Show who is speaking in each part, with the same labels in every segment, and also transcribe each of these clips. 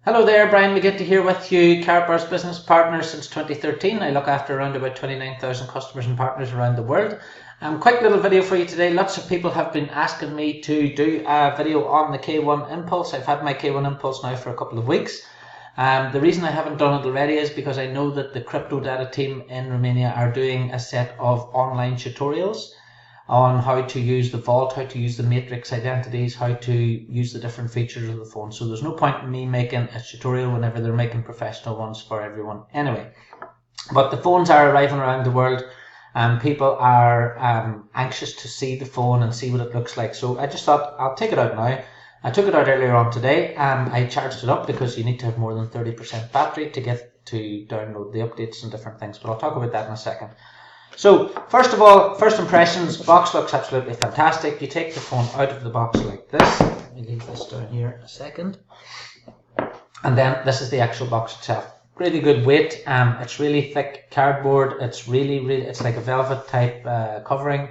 Speaker 1: Hello there, Brian McGinty here with you, Karatbars business partner since 2013. I look after around about 29,000 customers and partners around the world. Quick little video for you today. Lots of people have been asking me to do a video on the K1 Impulse. I've had my K1 Impulse now for a couple of weeks. The reason I haven't done it already is because I know that the crypto data team in Romania are doing a set of online tutorials on how to use the vault, how to use the matrix identities, how to use the different features of the phone. So there's no point in me making a tutorial whenever they're making professional ones for everyone anyway. But the phones are arriving around the world and people are anxious to see the phone and see what it looks like. So I just thought I'll take it out now. I took it out earlier on today and I charged it up because you need to have more than 30% battery to get to download the updates and different things. But I'll talk about that in a second. So first of all, first impressions, box looks absolutely fantastic. You take the phone out of the box like this. Let me leave this down here a second. And then this is the actual box itself. Really good weight. It's really thick cardboard. It's it's like a velvet type covering,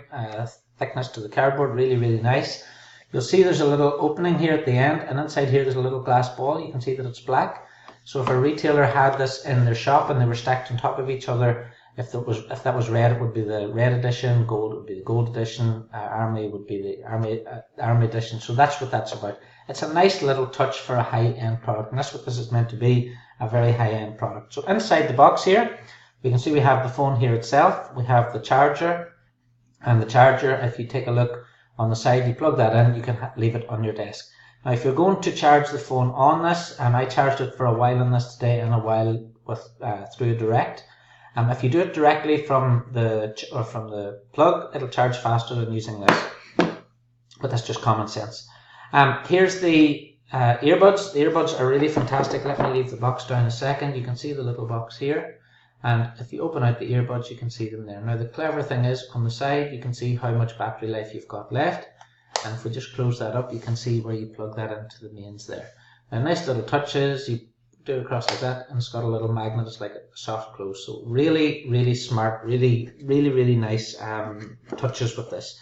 Speaker 1: thickness to the cardboard. Really nice. You'll see there's a little opening here at the end, and inside here there's a little glass ball. You can see that it's black. So if a retailer had this in their shop and they were stacked on top of each other, if that was red, it would be the red edition, gold would be the gold edition, army would be the army edition. So that's what that's about. It's a nice little touch for a high-end product, and that's what this is meant to be, a very high-end product. So inside the box here, we can see we have the phone here itself. We have the charger, and the charger, if you take a look on the side, you plug that in, you can leave it on your desk. Now, if you're going to charge the phone on this, and I charged it for a while on this today and a while with through direct. If you do it directly from the plug, it'll charge faster than using this, but that's just common sense. Here's the earbuds. The earbuds are really fantastic. Let me leave the box down a second. You can see the little box here, and if you open out the earbuds, you can see them there. Now the clever thing is, on the side, you can see how much battery life you've got left, and if we just close that up, you can see where you plug that into the mains there. Now, nice little touches. You do it across like that, and it's got a little magnet. It's like a soft close. So really smart, really nice touches with this.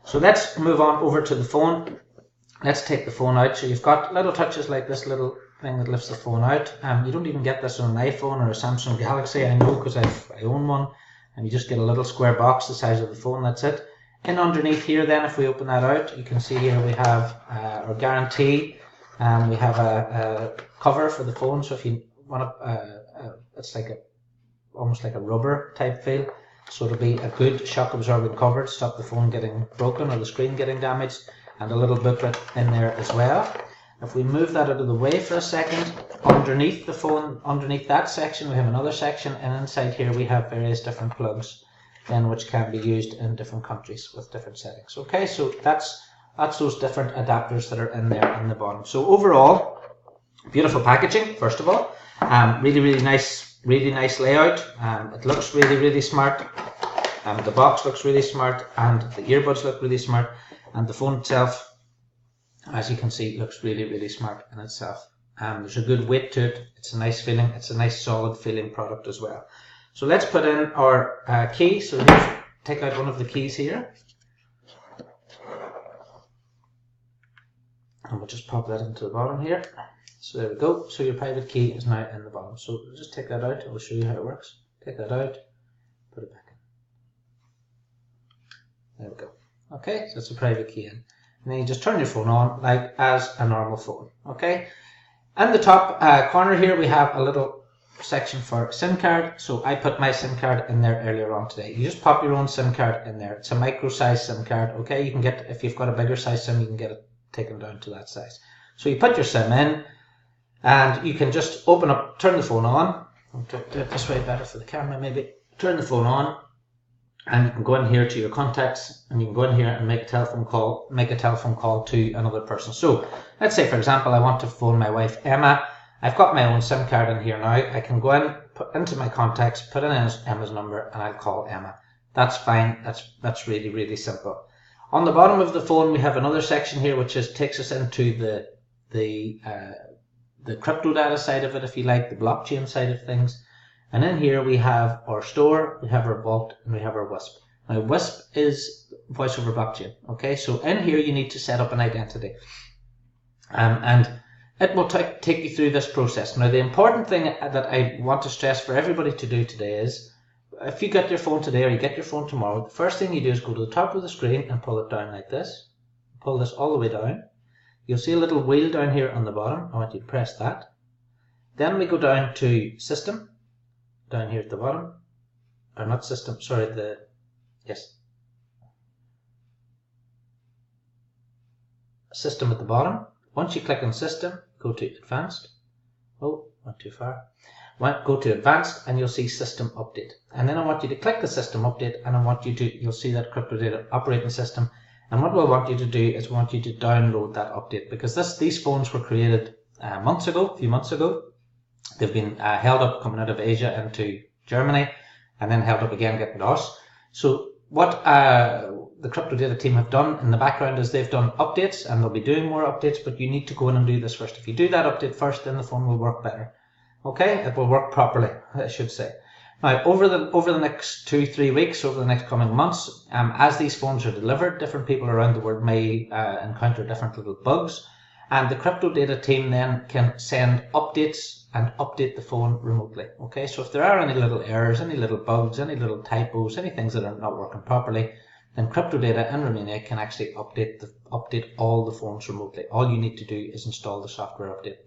Speaker 1: So let's move on over to the phone. Let's take the phone out. So you've got little touches like this little thing that lifts the phone out. You don't even get this on an iPhone or a Samsung Galaxy, I know, because I own one. And you just get a little square box the size of the phone. That's it. And underneath here, then, if we open that out, you can see here we have our guarantee. We have a cover for the phone, so if you want it's like almost like a rubber type feel, so it'll be a good shock absorbing cover to stop the phone getting broken or the screen getting damaged, and a little booklet in there as well. If we move that out of the way for a second, underneath the phone, underneath that section, we have another section, and inside here we have various different plugs then which can be used in different countries with different settings. Okay, so that's those different adapters that are in there in the bottom. So overall, beautiful packaging, first of all. Really nice layout. It looks really smart. The box looks really smart, and the earbuds look really smart, and the phone itself, as you can see, looks really smart in itself. There's a good weight to it. It's a nice feeling. It's a nice solid feeling product as well. So let's put in our key. So let's take out one of the keys here. And we'll just pop that into the bottom here. So there we go. So your private key is now in the bottom. So we'll just take that out. I'll show you how it works. Take that out, put it back in. There we go. Okay, so it's a private key in. And then you just turn your phone on like as a normal phone. Okay. In the top corner here, we have a little section for SIM card. So I put my SIM card in there earlier on today. You just pop your own SIM card in there. It's a micro size SIM card. Okay, you can get, if you've got a bigger size SIM, you can get it taken down to that size. So you put your SIM in, and you can just open up, turn the phone on. I'll do it this way better for the camera maybe. Turn the phone on, and you can go in here to your contacts, and you can go in here and make a telephone call to another person. So let's say, for example, I want to phone my wife Emma. I've got my own SIM card in here now. I can go in, put into my contacts, put in Emma's number, and I'll call Emma. That's fine. That's really simple. On the bottom of the phone, we have another section here which takes us into the crypto data side of it, if you like, the blockchain side of things. And in here we have our store, we have our vault, and we have our WISP. Now WISP is voice over blockchain. Okay, so in here you need to set up an identity. And it will take you through this process. Now, the important thing that I want to stress for everybody to do today is, if you get your phone today or you get your phone tomorrow, the first thing you do is go to the top of the screen and pull it down like this. Pull this all the way down. You'll see a little wheel down here on the bottom. I want you to press that. Then we go down to System, down here at the bottom. Or not System, sorry, System at the bottom. Once you click on System, go to Advanced. Oh, went too far. Go to Advanced and you'll see System Update. And then I want you to click the System Update, and I want you to, you'll see that CryptoData operating system. And what we'll want you to do is want you to download that update, because these phones were created a few months ago. They've been held up coming out of Asia into Germany, and then held up again getting to us. So what the CryptoData team have done in the background is they've done updates, and they'll be doing more updates, but you need to go in and do this first. If you do that update first, then the phone will work better. Okay, it will work properly, I should say. Now, over the next 2-3 weeks, over the next coming months, as these phones are delivered, different people around the world may encounter different little bugs, and the CryptoData team then can send updates and update the phone remotely. Okay, so if there are any little errors, any little bugs, any little typos, any things that are not working properly, then CryptoData in Romania can actually update all the phones remotely. All you need to do is install the software update.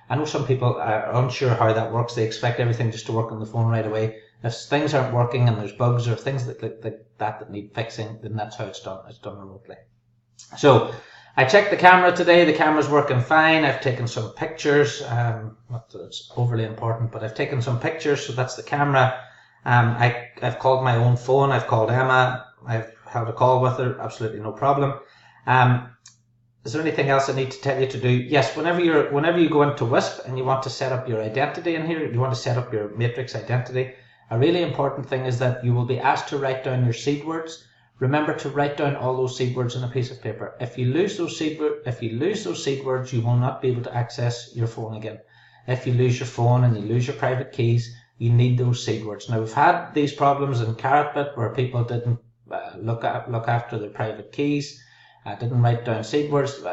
Speaker 1: I know some people are unsure how that works. They expect everything just to work on the phone right away. If things aren't working and there's bugs or things that need fixing, then that's how it's done. It's done remotely. So I checked the camera today. The camera's working fine. I've taken some pictures. Not that it's overly important, but I've taken some pictures. So that's the camera. I've called my own phone. I've called Emma. I've held a call with her. Absolutely no problem. Is there anything else I need to tell you to do? Yes, whenever you go into WISP and you want to set up your identity in here, you want to set up your matrix identity, a really important thing is that you will be asked to write down your seed words. Remember to write down all those seed words on a piece of paper. If you lose those seed words, you will not be able to access your phone again. If you lose your phone and you lose your private keys, you need those seed words. Now, we've had these problems in Karatbars where people didn't look after their private keys. Didn't write down seed words.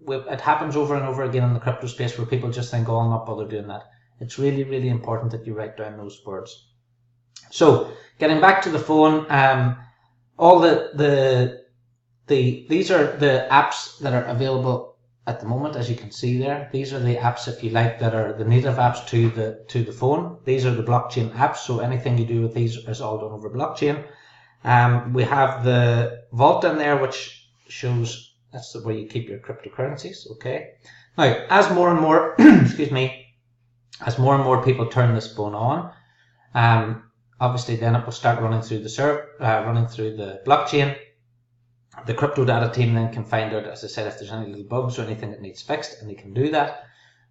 Speaker 1: It happens over and over again in the crypto space where people just think, oh, I'll not bother doing that. It's really, really important that you write down those words. So, getting back to the phone, all these are the apps that are available at the moment, as you can see there. These are the apps, if you like, that are the native apps to the phone. These are the blockchain apps, so anything you do with these is all done over blockchain. We have the vault in there, which shows that's where you keep your cryptocurrencies. Okay. Now, as more and more, excuse me, as more and more people turn this phone on, obviously then it will start running through the server, running through the blockchain. The CryptoData team then can find out, as I said, if there's any little bugs or anything that needs fixed, and they can do that.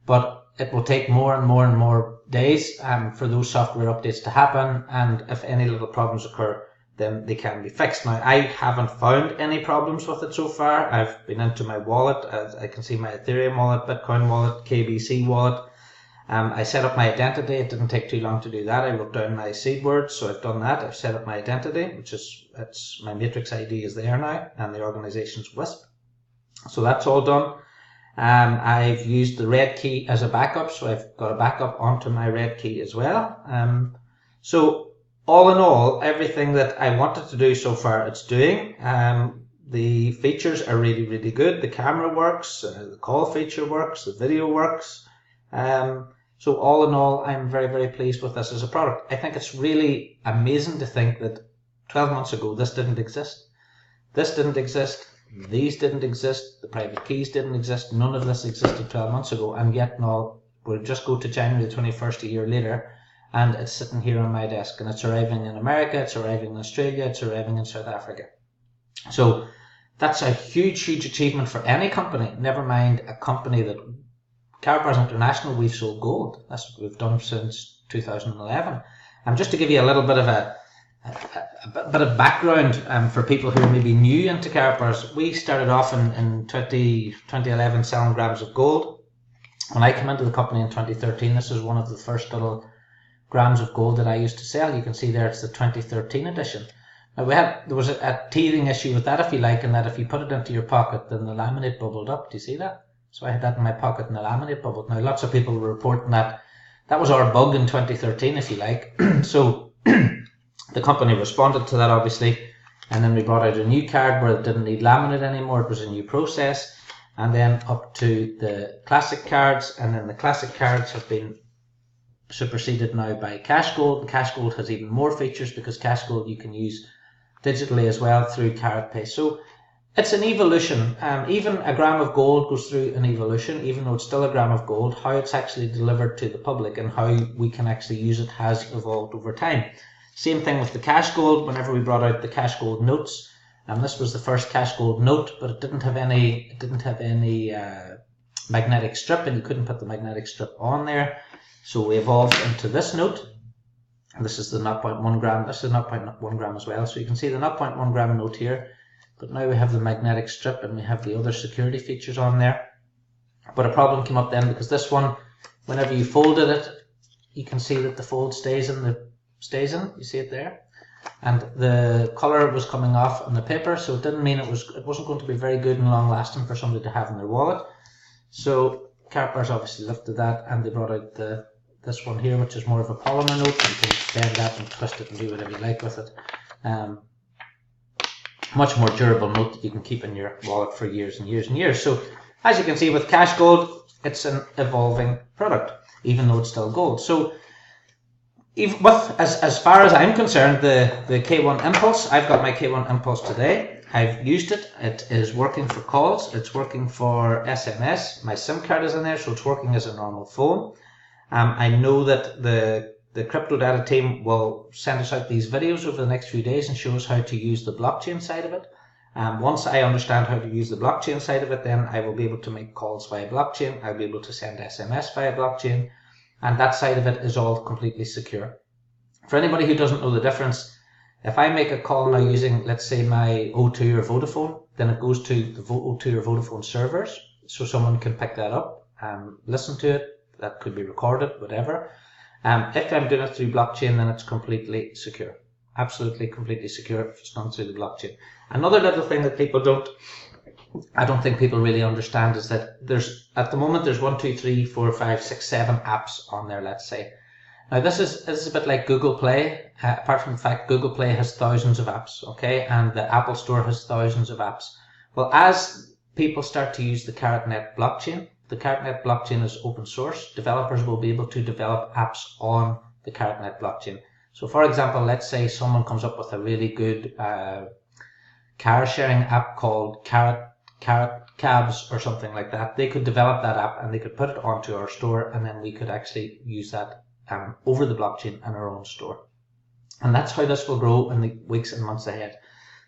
Speaker 1: But it will take more and more and more days for those software updates to happen, and if any little problems occur, then they can be fixed. Now, I haven't found any problems with it so far. I've been into my wallet, as I can see my Ethereum wallet, Bitcoin wallet, KBC wallet. I set up my identity. It didn't take too long to do that. I wrote down my seed words, so I've done that. I've set up my identity, it's my matrix ID is there now, and the organization's WISP. So that's all done. I've used the red key as a backup, so I've got a backup onto my red key as well. So all in all, everything that I wanted to do so far, it's doing. The features are really, really good. The camera works, the call feature works, the video works. So all in all, I'm very, very pleased with this as a product. I think it's really amazing to think that 12 months ago, this didn't exist. This didn't exist. These didn't exist. The private keys didn't exist. None of this existed 12 months ago. And yet now, we'll just go to January the 21st a year later, and it's sitting here on my desk, and it's arriving in America, it's arriving in Australia, it's arriving in South Africa. So that's a huge, huge achievement for any company, never mind a company that Karatbars International, we've sold gold. That's what we've done since 2011. Just to give you a little bit of a bit of background for people who are maybe new into Karatbars, we started off in 2011 selling grams of gold. When I came into the company in 2013, this was one of the first little grams of gold that I used to sell. You can see there it's the 2013 edition. Now there was a teething issue with that, if you like, in that if you put it into your pocket, then the laminate bubbled up. Do you see that? So I had that in my pocket in a laminate bubble. Now lots of people were reporting that that was our bug in 2013, if you like. So the company responded to that, obviously, and then we brought out a new card where it didn't need laminate anymore. It was a new process, and then up to the classic cards, and then the classic cards have been superseded now by Cash Gold. Cash Gold has even more features because Cash Gold you can use digitally as well through Karatpay. So it's an evolution. Even a gram of gold goes through an evolution, even though it's still a gram of gold. How it's actually delivered to the public and how we can actually use it has evolved over time. Same thing with the Cash Gold. Whenever we brought out the Cash Gold notes, this was the first Cash Gold note, but it didn't have any magnetic strip, and you couldn't put the magnetic strip on there. So we evolved into this note. And this is the 0.1 gram. This is 0.1 gram as well. So you can see the 0.1 gram note here. But now we have the magnetic strip and we have the other security features on there. But a problem came up then because this one, whenever you folded it, you can see that the fold stays in. You see it there, and the color was coming off on the paper, so it didn't mean it wasn't going to be very good and long lasting for somebody to have in their wallet. So Karatbars obviously lifted that, and they brought out this one here, which is more of a polymer note. You can bend that and twist it and do whatever you like with it. Much more durable note that you can keep in your wallet for years and years and years. So as you can see with Cash Gold, it's an evolving product, even though it's still gold. So even with, as far as I'm concerned, the K1 Impulse, I've got my K1 Impulse today. I've used it. It is working for calls. It's working for SMS. My SIM card is in there, so it's working as a normal phone. I know that the crypto data team will send us out these videos over the next few days and show us how to use the blockchain side of it. Once I understand how to use the blockchain side of it, then I will be able to make calls via blockchain. I'll be able to send SMS via blockchain, and that side of it is all completely secure. For anybody who doesn't know the difference, if I make a call now using, let's say, my O2 or Vodafone, then it goes to the O2 or Vodafone servers, so someone can pick that up and listen to it. That could be recorded, whatever. If I'm doing it through blockchain, then it's completely secure. Absolutely completely secure if it's done through the blockchain. Another little thing that I don't think people really understand is that at the moment there's 1, 2, 3, 4, 5, 6, 7 apps on there, let's say. Now this is a bit like Google Play, apart from the fact Google Play has thousands of apps, okay, and the Apple Store has thousands of apps. Well, as people start to use the Karatnet blockchain, the Karatnet blockchain is open source. Developers will be able to develop apps on the Karatnet blockchain. So for example, let's say someone comes up with a really good car sharing app called Karatbars or something like that. They could develop that app and they could put it onto our store, and then we could actually use that over the blockchain in our own store. And that's how this will grow in the weeks and months ahead.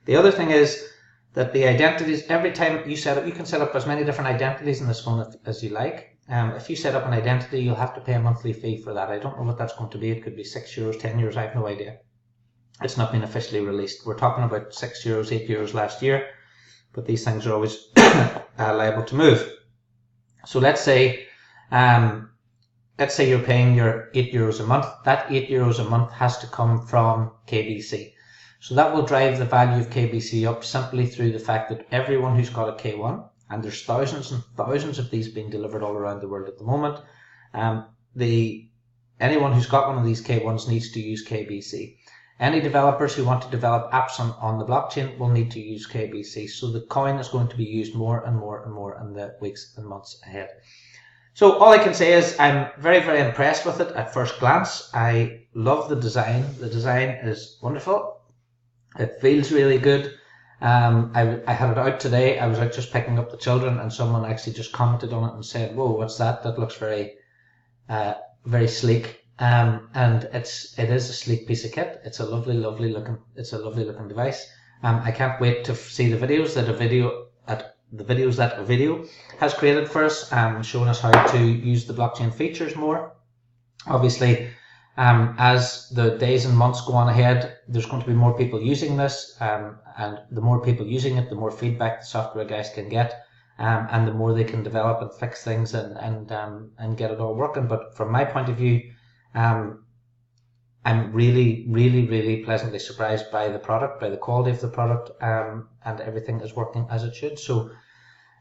Speaker 1: The other thing is that the identities, every time you set up, you can set up as many different identities in this phone as you like. If you set up an identity, you'll have to pay a monthly fee for that. I don't know what that's going to be. It could be €6, €10, I have no idea. It's not been officially released. We're talking about €6, €8 last year, but these things are always liable to move. So let's say you're paying your €8 a month. That €8 a month has to come from KBC. So that will drive the value of KBC up simply through the fact that everyone who's got a K1, and there's thousands and thousands of these being delivered all around the world at the moment, anyone who's got one of these K1s needs to use KBC. Any developers who want to develop apps on the blockchain will need to use KBC. So the coin is going to be used more and more and more in the weeks and months ahead. So all I can say is I'm very, very impressed with it at first glance. I love the design. The design is wonderful. It feels really good. I had it out today. I was out just picking up the children, and someone actually just commented on it and said, "Whoa, what's that? That looks very, very sleek." And it is a sleek piece of kit. It's a lovely looking device. I can't wait to see the videos that a video has created for us, showing us how to use the blockchain features more. Obviously, as the days and months go on ahead, there's going to be more people using this, and the more people using it, the more feedback the software guys can get, and the more they can develop and fix things and get it all working. But from my point of view, I'm really, really, really pleasantly surprised by the product, by the quality of the product, and everything is working as it should. So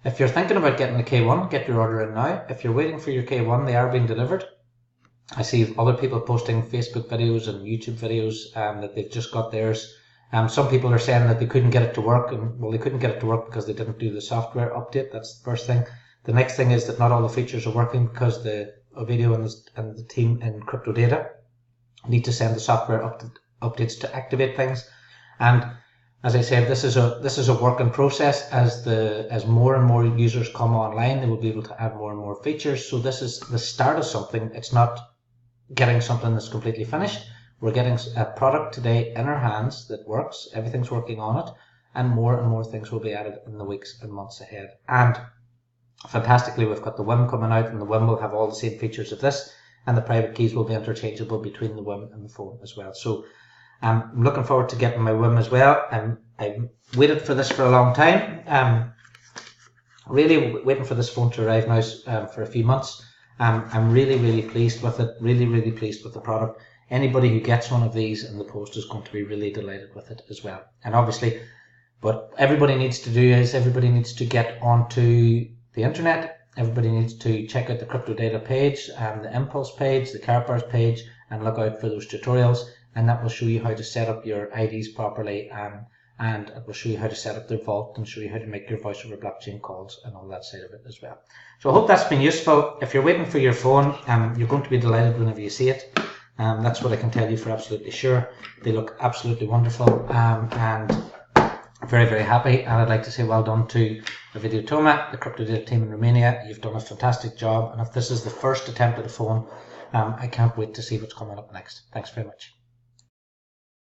Speaker 1: If you're thinking about getting the K1, get your order in now. If you're waiting for your K1, they are being delivered. I see other people posting Facebook videos and YouTube videos that they've just got theirs. Some people are saying that they couldn't get it to work, and well, they couldn't get it to work because they didn't do the software update. That's the first thing. The next thing is that not all the features are working because the Ovidio and the team in Crypto Data need to send the software updates to activate things. And as I said, this is a work in process. As more and more users come online, they will be able to add more and more features. So this is the start of something. It's not getting something that's completely finished. We're getting a product today in our hands that works. Everything's working on it, and more things will be added in the weeks and months ahead. And fantastically, we've got the WIM coming out, and the WIM will have all the same features of this, and the private keys will be interchangeable between the WIM and the phone as well. So I'm looking forward to getting my WIM as well. I've waited for this for a long time. Really waiting for this phone to arrive now for a few months. I'm really pleased with it. Really pleased with the product. Anybody who gets one of these in the post is going to be really delighted with it as well. And obviously, what everybody needs to do is everybody needs to get onto the internet. Everybody needs to check out the Crypto Data page, the Impulse page, the Karatbars page, and look out for those tutorials. And that will show you how to set up your IDs properly, and it will show you how to set up their vault and show you how to make your voice over blockchain calls and all that side of it as well. So I hope that's been useful. If you're waiting for your phone, you're going to be delighted whenever you see it. That's what I can tell you for absolutely sure. They look absolutely wonderful, and very happy. And I'd like to say well done to Ovidio Toma, the Crypto Data team in Romania. You've done a fantastic job, and if this is the first attempt at a phone, I can't wait to see what's coming up next. Thanks very much.